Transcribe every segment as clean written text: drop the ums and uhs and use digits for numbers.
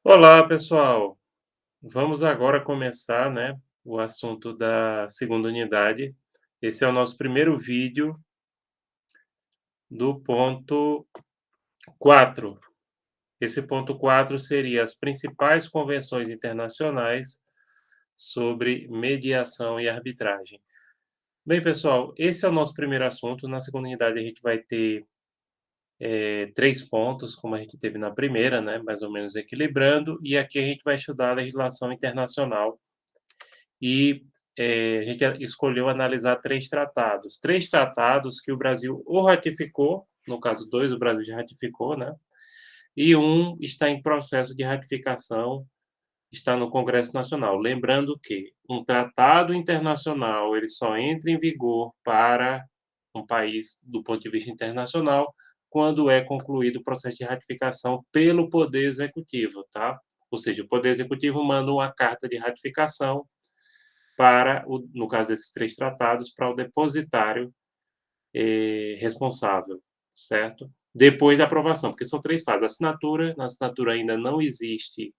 Olá, pessoal. Vamos agora começar, né, o assunto da segunda unidade. Esse é o nosso primeiro vídeo do ponto 4. Esse ponto 4 seria as principais convenções internacionais sobre mediação e arbitragem. Bem, pessoal, esse é o nosso primeiro assunto. Na segunda unidade a gente vai ter 3 pontos, como a gente teve na primeira, né, mais ou menos equilibrando, e aqui a gente vai estudar a legislação internacional. E a gente escolheu analisar 3 tratados que o Brasil ou ratificou, no caso 2 o Brasil já ratificou, né, e um está em processo de ratificação, está no Congresso Nacional. Lembrando que um tratado internacional, ele só entra em vigor para um país, do ponto de vista internacional, quando é concluído o processo de ratificação pelo Poder Executivo, tá. Ou seja, o Poder Executivo manda uma carta de ratificação para o no caso desses 3 tratados, para o depositário, responsável, certo? Depois da aprovação, porque são 3 fases: assinatura, na assinatura ainda não existe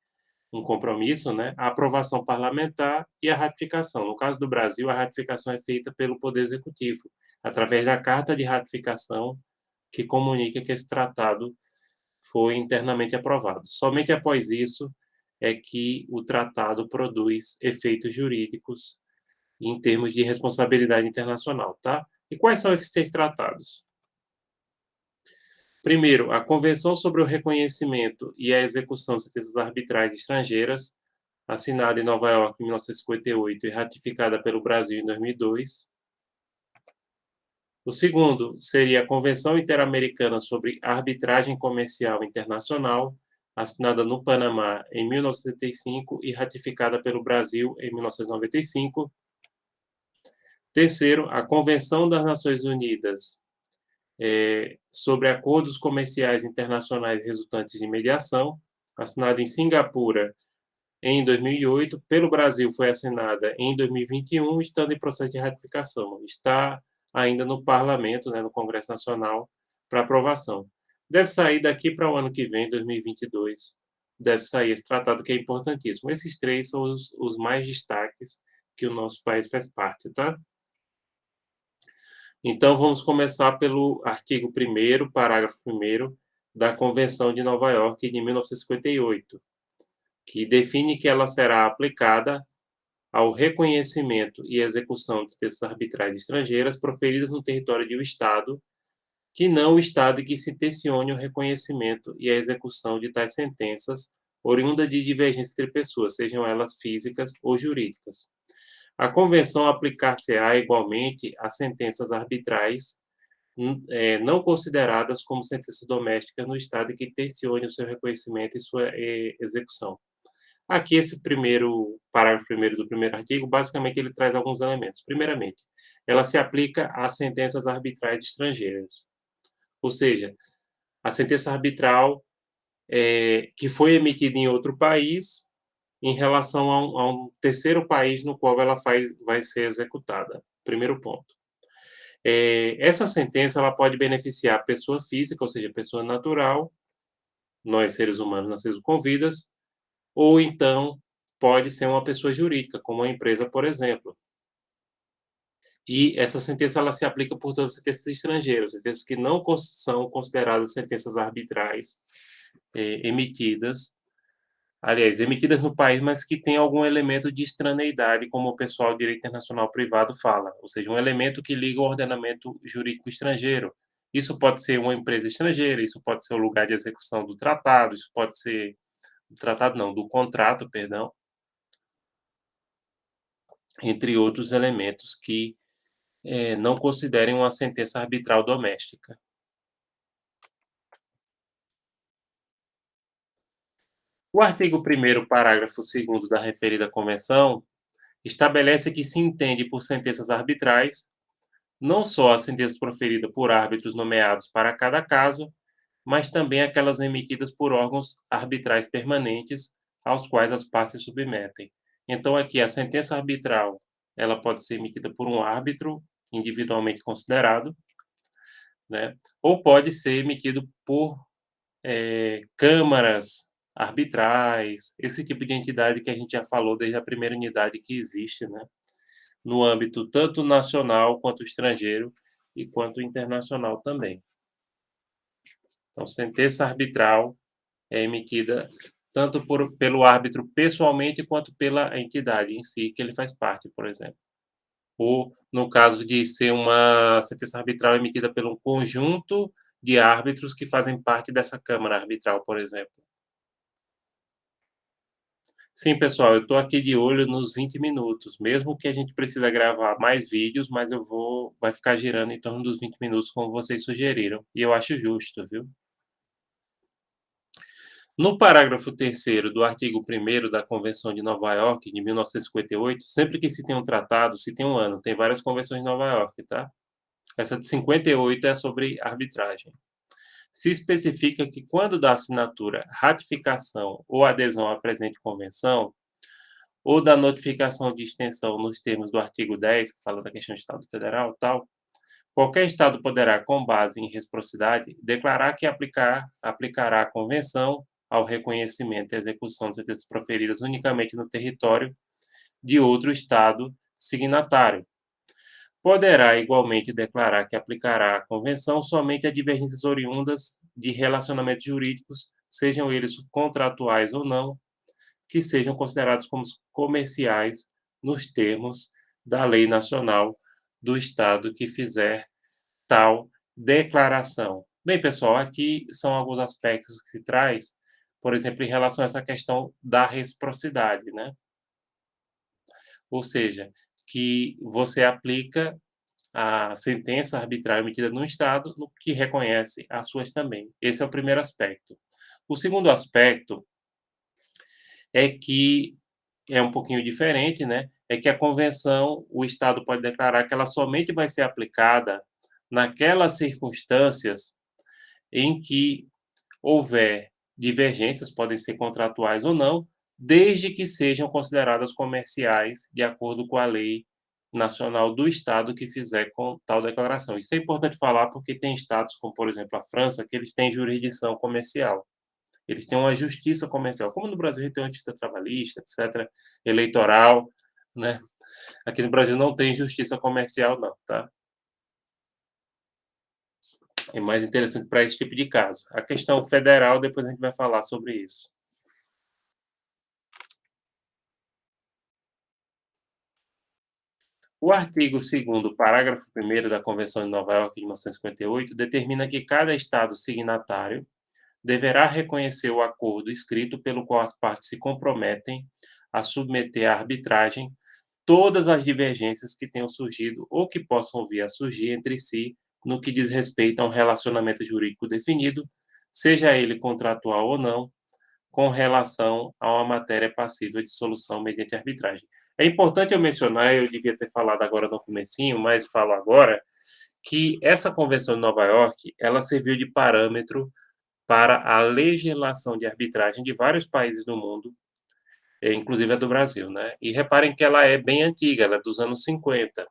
um compromisso, né, a aprovação parlamentar e a ratificação. No caso do Brasil, a ratificação é feita pelo Poder Executivo, através da carta de ratificação que comunica que esse tratado foi internamente aprovado. Somente após isso é que o tratado produz efeitos jurídicos em termos de responsabilidade internacional, tá? E quais são esses 3 tratados? Primeiro, a Convenção sobre o Reconhecimento e a Execução de Sentenças Arbitrais Estrangeiras, assinada em Nova Iorque em 1958 e ratificada pelo Brasil em 2002. O segundo seria a Convenção Interamericana sobre Arbitragem Comercial Internacional, assinada no Panamá em 1975 e ratificada pelo Brasil em 1995. Terceiro, a Convenção das Nações Unidas sobre acordos comerciais internacionais resultantes de mediação, assinada em Singapura em 2008, pelo Brasil foi assinada em 2021, estando em processo de ratificação. Está ainda no parlamento, né, no Congresso Nacional, para aprovação. Deve sair daqui para o ano que vem, 2022, deve sair esse tratado que é importantíssimo. Esses 3 são os mais destaques que o nosso país faz parte, tá? Então, vamos começar pelo artigo 1º, parágrafo 1º da Convenção de Nova Iorque de 1958, que define que ela será aplicada ao reconhecimento e execução de sentenças arbitrais estrangeiras proferidas no território de um Estado, que não o Estado em que se tencione o reconhecimento e a execução de tais sentenças, oriunda de divergência entre pessoas, sejam elas físicas ou jurídicas. A Convenção aplicar-se-á igualmente a sentenças arbitrais não consideradas como sentenças domésticas no Estado em que tencione o seu reconhecimento e sua execução. Aqui, esse primeiro parágrafo primeiro do primeiro artigo, basicamente, ele traz alguns elementos. Primeiramente, ela se aplica às sentenças arbitrais estrangeiras, ou seja, a sentença arbitral que foi emitida em outro país em relação a um terceiro país no qual ela vai ser executada. Primeiro ponto. Essa sentença ela pode beneficiar a pessoa física, ou seja, pessoa natural, nós seres humanos nascidos com vidas, ou então pode ser uma pessoa jurídica, como uma empresa, por exemplo. E essa sentença ela se aplica por todas as sentenças estrangeiras, sentenças que não são consideradas sentenças arbitrais emitidas, aliás, emitidas no país, mas que tem algum elemento de extraneidade, como o pessoal do direito internacional privado fala, ou seja, um elemento que liga o ordenamento jurídico estrangeiro. Isso pode ser uma empresa estrangeira, isso pode ser o lugar de execução do tratado, isso pode ser do tratado não, do contrato, perdão, entre outros elementos que não considerem uma sentença arbitral doméstica. O artigo 1º, parágrafo 2º da referida convenção estabelece que se entende por sentenças arbitrais não só a sentença proferida por árbitros nomeados para cada caso, mas também aquelas emitidas por órgãos arbitrais permanentes aos quais as partes se submetem. Então, aqui, a sentença arbitral ela pode ser emitida por um árbitro individualmente considerado, né? Ou pode ser emitido por câmaras arbitrais, esse tipo de entidade que a gente já falou desde a primeira unidade que existe, né? No âmbito tanto nacional quanto estrangeiro e quanto internacional também. Então, sentença arbitral é emitida tanto pelo árbitro pessoalmente quanto pela entidade em si que ele faz parte, por exemplo. Ou, no caso de ser uma sentença arbitral emitida por um conjunto de árbitros que fazem parte dessa Câmara Arbitral, por exemplo. Sim, pessoal, eu estou aqui de olho nos 20 minutos, mesmo que a gente precisa gravar mais vídeos, mas vai ficar girando em torno dos 20 minutos, como vocês sugeriram, e eu acho justo, viu? No parágrafo 3º do artigo 1º da Convenção de Nova York, de 1958, sempre que se tem um tratado, se tem um ano, tem várias convenções de Nova York, tá? Essa de 58 é sobre arbitragem. Se especifica que quando da assinatura, ratificação ou adesão à presente convenção, ou da notificação de extensão nos termos do artigo 10, que fala da questão de Estado Federal, tal, qualquer Estado poderá, com base em reciprocidade, declarar que aplicará a convenção ao reconhecimento e execução de sentenças proferidas unicamente no território de outro Estado signatário. Poderá igualmente declarar que aplicará a convenção somente a divergências oriundas de relacionamentos jurídicos, sejam eles contratuais ou não, que sejam considerados como comerciais nos termos da lei nacional do Estado que fizer tal declaração. Bem, pessoal, aqui são alguns aspectos que se traz, por exemplo, em relação a essa questão da reciprocidade, né? Ou seja, que você aplica a sentença arbitral emitida no Estado, no que reconhece as suas também. Esse é o primeiro aspecto. O segundo aspecto é que é um pouquinho diferente, né? É que a convenção, o Estado pode declarar que ela somente vai ser aplicada naquelas circunstâncias em que houver divergências, podem ser contratuais ou não, desde que sejam consideradas comerciais, de acordo com a lei nacional do Estado que fizer com tal declaração. Isso é importante falar porque tem estados, como por exemplo a França, que eles têm jurisdição comercial. Eles têm uma justiça comercial, como no Brasil a gente tem uma justiça trabalhista, etc., eleitoral, né? Aqui no Brasil não tem justiça comercial, não, tá? É mais interessante para esse tipo de caso. A questão federal, depois a gente vai falar sobre isso. O artigo 2º, parágrafo 1º da Convenção de Nova York de 1958 determina que cada Estado signatário deverá reconhecer o acordo escrito pelo qual as partes se comprometem a submeter à arbitragem todas as divergências que tenham surgido ou que possam vir a surgir entre si no que diz respeito a um relacionamento jurídico definido, seja ele contratual ou não, com relação a uma matéria passível de solução mediante arbitragem. É importante eu mencionar, eu devia ter falado agora no comecinho, mas falo agora, que essa Convenção de Nova York, ela serviu de parâmetro para a legislação de arbitragem de vários países do mundo, inclusive a do Brasil, né? E reparem que ela é bem antiga, ela é dos anos 50.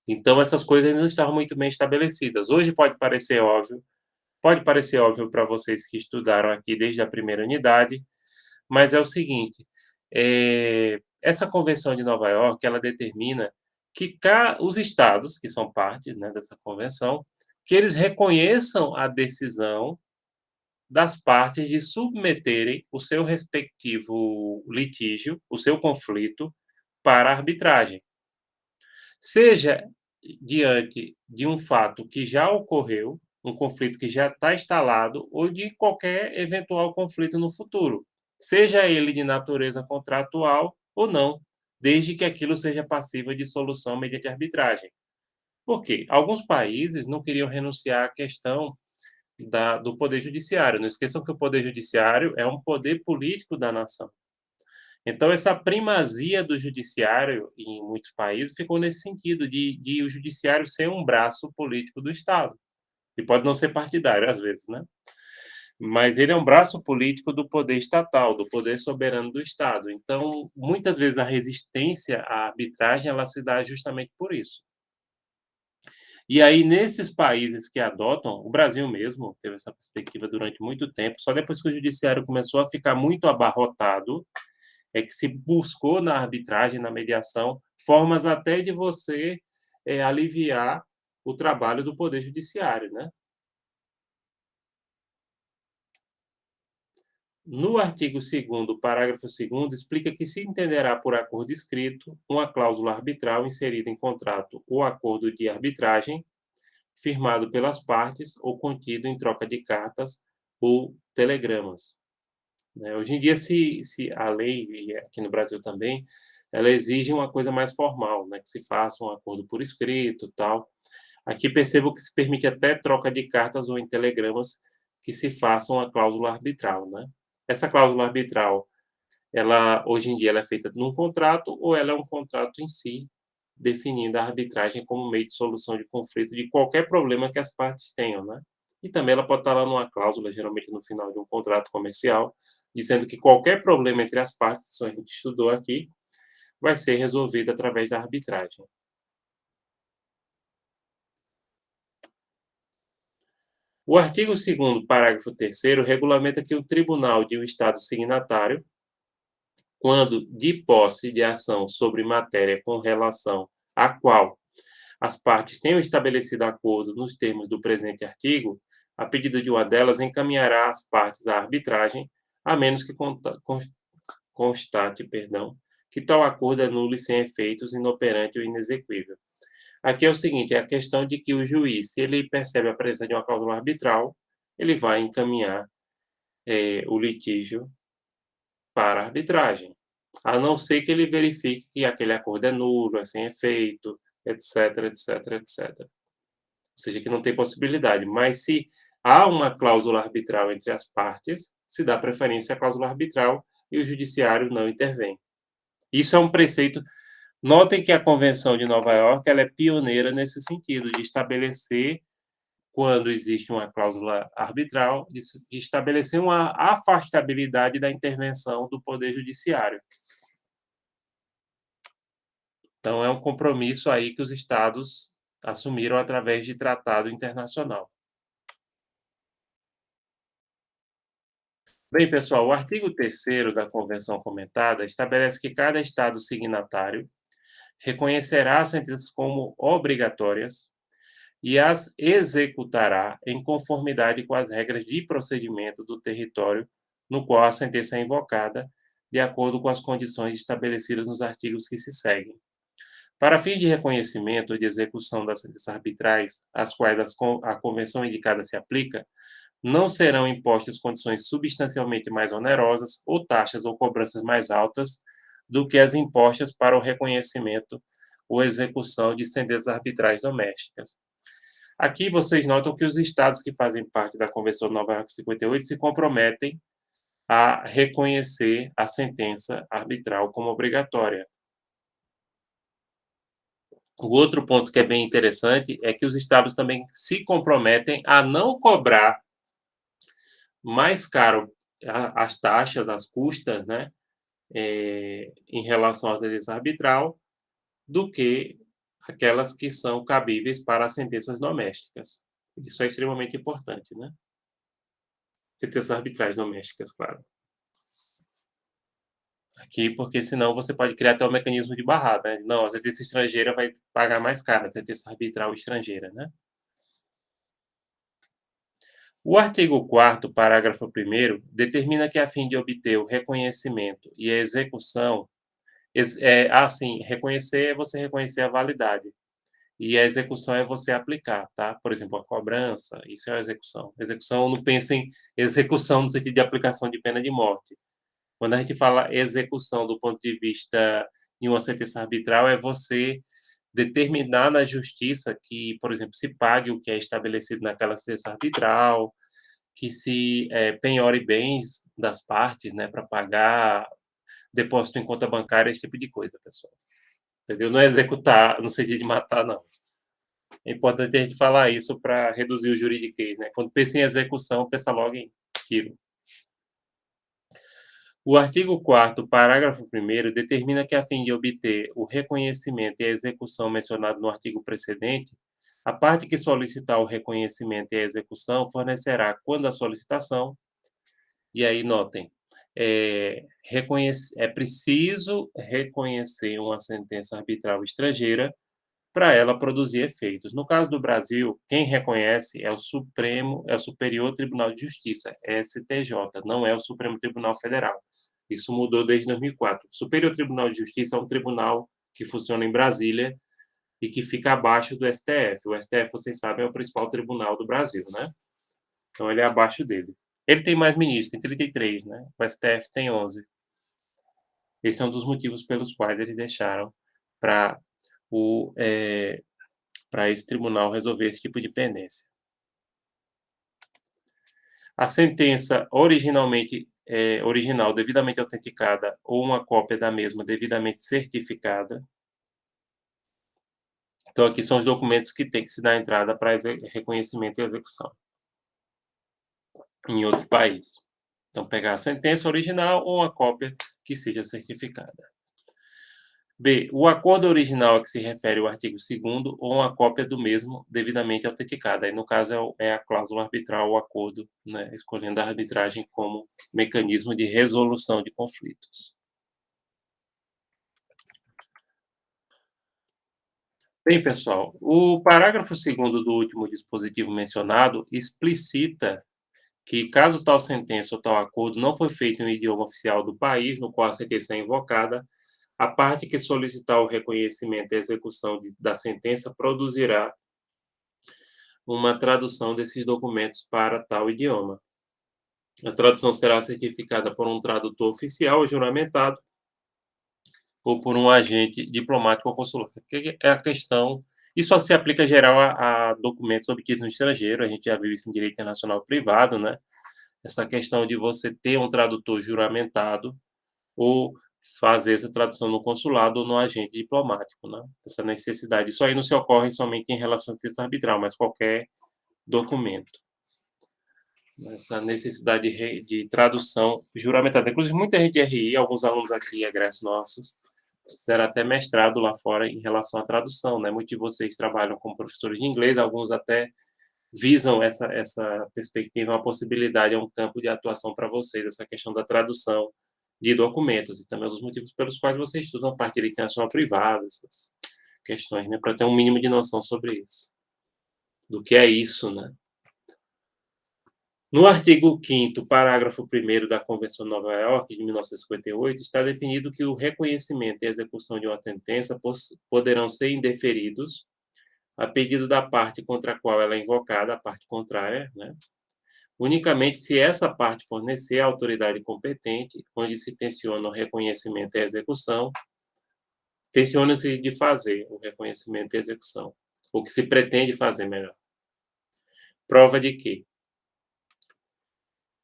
Então, essas coisas ainda não estavam muito bem estabelecidas. Hoje pode parecer óbvio para vocês que estudaram aqui desde a primeira unidade, mas é o seguinte, essa Convenção de Nova York, ela determina que os estados, que são partes, né, dessa convenção, que eles reconheçam a decisão das partes de submeterem o seu respectivo litígio, o seu conflito, para arbitragem. Seja diante de um fato que já ocorreu, um conflito que já está instalado, ou de qualquer eventual conflito no futuro, seja ele de natureza contratual ou não, desde que aquilo seja passível de solução mediante arbitragem. Por quê? Alguns países não queriam renunciar à questão do Poder Judiciário. Não esqueçam que o Poder Judiciário é um poder político da nação. Então, essa primazia do Judiciário em muitos países ficou nesse sentido, de o Judiciário ser um braço político do Estado. E pode não ser partidário, às vezes, né? Mas ele é um braço político do poder estatal, do poder soberano do Estado. Então, muitas vezes a resistência à arbitragem ela se dá justamente por isso. E aí, nesses países que adotam, o Brasil mesmo teve essa perspectiva durante muito tempo, só depois que o judiciário começou a ficar muito abarrotado, é que se buscou na arbitragem, na mediação, formas até de você aliviar o trabalho do Poder Judiciário, né? No artigo 2º, parágrafo 2º, explica que se entenderá por acordo escrito uma cláusula arbitral inserida em contrato ou acordo de arbitragem, firmado pelas partes ou contido em troca de cartas ou telegramas. Né? Hoje em dia, se a lei, e aqui no Brasil também, ela exige uma coisa mais formal, né? Que se faça um acordo por escrito, tal. Aqui percebo que se permite até troca de cartas ou em telegramas que se faça uma cláusula arbitral, né? Essa cláusula arbitral, ela hoje em dia ela é feita num contrato ou ela é um contrato em si, definindo a arbitragem como meio de solução de conflito de qualquer problema que as partes tenham, né? E também ela pode estar lá numa cláusula, geralmente no final de um contrato comercial, dizendo que qualquer problema entre as partes, isso a gente estudou aqui, vai ser resolvido através da arbitragem. O artigo 2º, parágrafo 3º, regulamenta que o tribunal de um Estado signatário, quando de posse de ação sobre matéria com relação à qual as partes tenham estabelecido acordo nos termos do presente artigo, a pedido de uma delas, encaminhará as partes à arbitragem, a menos que constate, que tal acordo é nulo e sem efeitos, inoperante ou inexequível. Aqui é o seguinte, é a questão de que o juiz, se ele percebe a presença de uma cláusula arbitral, ele vai encaminhar o litígio para a arbitragem, a não ser que ele verifique que aquele acordo é nulo, é sem efeito, etc, etc, etc. Ou seja, que não tem possibilidade. Mas se há uma cláusula arbitral entre as partes, se dá preferência à cláusula arbitral e o judiciário não intervém. Isso é um preceito. Notem que a Convenção de Nova York ela é pioneira nesse sentido, de estabelecer, quando existe uma cláusula arbitral, de estabelecer uma afastabilidade da intervenção do Poder Judiciário. Então, é um compromisso aí que os Estados assumiram através de tratado internacional. Bem, pessoal, o artigo 3º da Convenção comentada estabelece que cada Estado signatário reconhecerá as sentenças como obrigatórias e as executará em conformidade com as regras de procedimento do território no qual a sentença é invocada, de acordo com as condições estabelecidas nos artigos que se seguem. Para fins de reconhecimento ou de execução das sentenças arbitrais, às quais a convenção indicada se aplica, não serão impostas condições substancialmente mais onerosas ou taxas ou cobranças mais altas do que as impostas para o reconhecimento ou execução de sentenças arbitrais domésticas. Aqui vocês notam que os estados que fazem parte da Convenção de Nova York 58 se comprometem a reconhecer a sentença arbitral como obrigatória. O outro ponto que é bem interessante é que os estados também se comprometem a não cobrar mais caro as taxas, as custas, né, em relação à sentença arbitral, do que aquelas que são cabíveis para as sentenças domésticas. Isso é extremamente importante, né? Sentenças arbitrais domésticas, claro. Aqui, porque senão você pode criar até um mecanismo de barrada, né? Não, a sentença estrangeira vai pagar mais caro, a sentença arbitral estrangeira, né? O artigo 4º, parágrafo 1º, determina que a fim de obter o reconhecimento e a execução, reconhecer é você reconhecer a validade, e a execução é você aplicar, tá? Por exemplo, a cobrança, isso é a execução. Execução, não pensa em execução no sentido de aplicação de pena de morte. Quando a gente fala execução do ponto de vista de uma sentença arbitral, é você determinar na justiça que, por exemplo, se pague o que é estabelecido naquela sentença arbitral, que se penhore bens das partes, né, para pagar depósito em conta bancária, esse tipo de coisa, pessoal. Entendeu? Não é executar no sentido de matar, não. É importante a gente falar isso para reduzir o juridiquês, né? Quando pensa em execução, pensa logo em tiro. O artigo 4º, parágrafo 1º, determina que, a fim de obter o reconhecimento e a execução mencionado no artigo precedente, A parte que solicitar o reconhecimento e a execução fornecerá, quando a solicitação, e aí notem, é preciso reconhecer uma sentença arbitral estrangeira para ela produzir efeitos. No caso do Brasil, quem reconhece é o Superior Tribunal de Justiça, STJ, não é o Supremo Tribunal Federal. Isso mudou desde 2004. O Superior Tribunal de Justiça é um tribunal que funciona em Brasília e que fica abaixo do STF. O STF, vocês sabem, é o principal tribunal do Brasil, né? Então ele é abaixo dele. Ele tem mais ministros, tem 33, né? O STF tem 11. Esse é um dos motivos pelos quais eles deixaram para esse tribunal resolver esse tipo de pendência. A sentença original devidamente autenticada ou uma cópia da mesma devidamente certificada. Então, aqui são os documentos que tem que se dar entrada para reconhecimento e execução em outro país. Então, pegar a sentença original ou uma cópia que seja certificada. B. O acordo original a que se refere o artigo 2º ou uma cópia do mesmo devidamente autenticada. Aí, no caso, é a cláusula arbitral, o acordo, né, escolhendo a arbitragem como mecanismo de resolução de conflitos. Bem, pessoal, o parágrafo 2º do último dispositivo mencionado explicita que, caso tal sentença ou tal acordo não for feito em idioma oficial do país no qual a sentença é invocada, a parte que solicitar o reconhecimento e execução da sentença produzirá uma tradução desses documentos para tal idioma. A tradução será certificada por um tradutor oficial ou juramentado ou por um agente diplomático ou consular. Que é a questão. Isso só se aplica geral a documentos obtidos no estrangeiro. A gente já viu isso em direito internacional privado, né? Essa questão de você ter um tradutor juramentado ou fazer essa tradução no consulado ou no agente diplomático, né? Essa necessidade. Isso aí não se ocorre somente em relação a texto arbitral, mas qualquer documento. Essa necessidade de tradução juramentada. Inclusive, muita gente de RI, alguns alunos aqui, egressos nossos, fizeram até mestrado lá fora em relação à tradução, né? Muitos de vocês trabalham como professores de inglês, alguns até visam essa perspectiva, uma possibilidade, é um campo de atuação para vocês, essa questão da tradução de documentos, e também um dos motivos pelos quais vocês estudam a parte de direito internacional privado, essas questões, né? Para ter um mínimo de noção sobre isso, do que é isso, né? No artigo 5º, parágrafo 1º da Convenção de Nova York, de 1958, está definido que o reconhecimento e a execução de uma sentença poderão ser indeferidos a pedido da parte contra a qual ela é invocada, a parte contrária, né? Unicamente se essa parte fornecer à autoridade competente, onde se tenciona o reconhecimento e a execução, tenciona-se de fazer o reconhecimento e a execução, ou que se pretende fazer melhor. Prova de que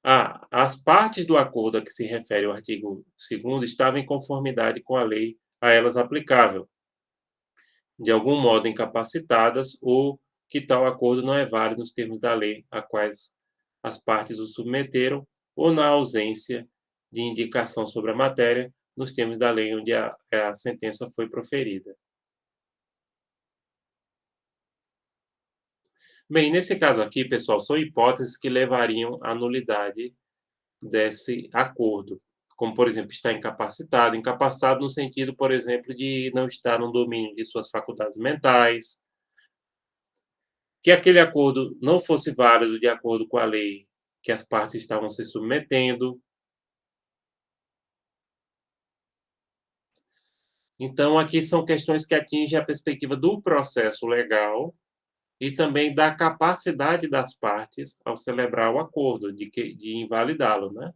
as partes do acordo a que se refere o artigo 2º estavam em conformidade com a lei a elas aplicável, de algum modo incapacitadas, ou que tal acordo não é válido nos termos da lei a quais as partes o submeteram, ou na ausência de indicação sobre a matéria nos termos da lei onde a sentença foi proferida. Bem, nesse caso aqui, pessoal, são hipóteses que levariam à nulidade desse acordo, como, por exemplo, estar incapacitado. Incapacitado no sentido, por exemplo, de não estar no domínio de suas faculdades mentais, que aquele acordo não fosse válido de acordo com a lei que as partes estavam se submetendo. Então, aqui são questões que atingem a perspectiva do processo legal e também da capacidade das partes ao celebrar o acordo, de invalidá-lo, né?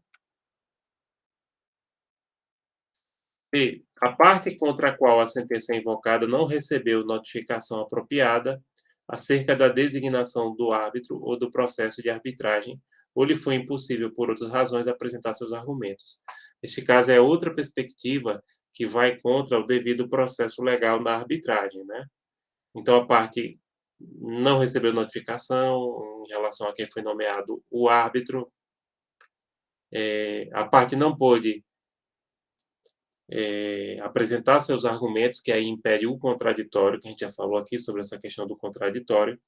B. A parte contra a qual a sentença é invocada não recebeu notificação apropriada acerca da designação do árbitro ou do processo de arbitragem, ou lhe foi impossível, por outras razões, apresentar seus argumentos. Esse caso é outra perspectiva que vai contra o devido processo legal da arbitragem, né? Então, a parte não recebeu notificação em relação a quem foi nomeado o árbitro, a parte não pôde apresentar seus argumentos, que aí impede o contraditório, que a gente já falou aqui sobre essa questão do contraditório,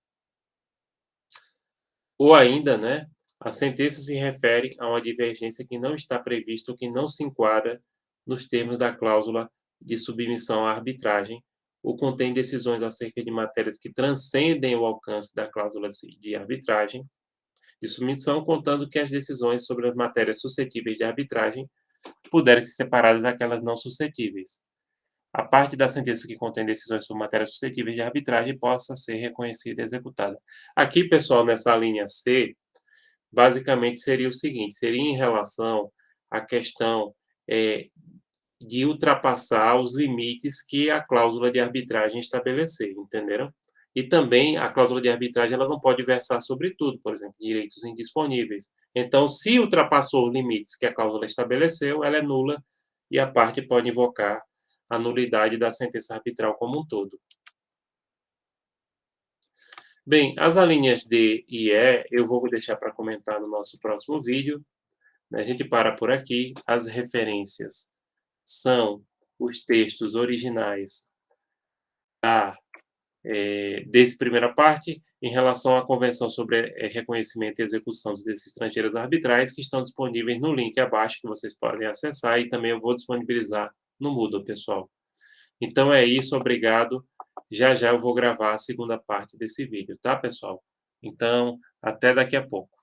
ou ainda, né, a sentença se refere a uma divergência que não está prevista ou que não se enquadra nos termos da cláusula de submissão à arbitragem, ou contém decisões acerca de matérias que transcendem o alcance da cláusula de arbitragem, de submissão, contando que as decisões sobre as matérias suscetíveis de arbitragem puderem ser separadas daquelas não suscetíveis. A parte da sentença que contém decisões sobre matérias suscetíveis de arbitragem possa ser reconhecida e executada. Aqui, pessoal, nessa linha C, basicamente seria o seguinte, seria em relação à questão de ultrapassar os limites que a cláusula de arbitragem estabelecer, entenderam? E também a cláusula de arbitragem ela não pode versar sobre tudo, por exemplo, direitos indisponíveis. Então, se ultrapassou os limites que a cláusula estabeleceu, ela é nula e a parte pode invocar a nulidade da sentença arbitral como um todo. Bem, as alíneas D e E eu vou deixar para comentar no nosso próximo vídeo. A gente para por aqui. As referências são os textos originais dessa primeira parte, em relação à Convenção sobre Reconhecimento e Execução dos Direitos Estrangeiros Arbitrais, que estão disponíveis no link abaixo, que vocês podem acessar, e também eu vou disponibilizar no Moodle, pessoal. Então é isso, obrigado. Já já eu vou gravar a segunda parte desse vídeo, tá, pessoal? Então, até daqui a pouco.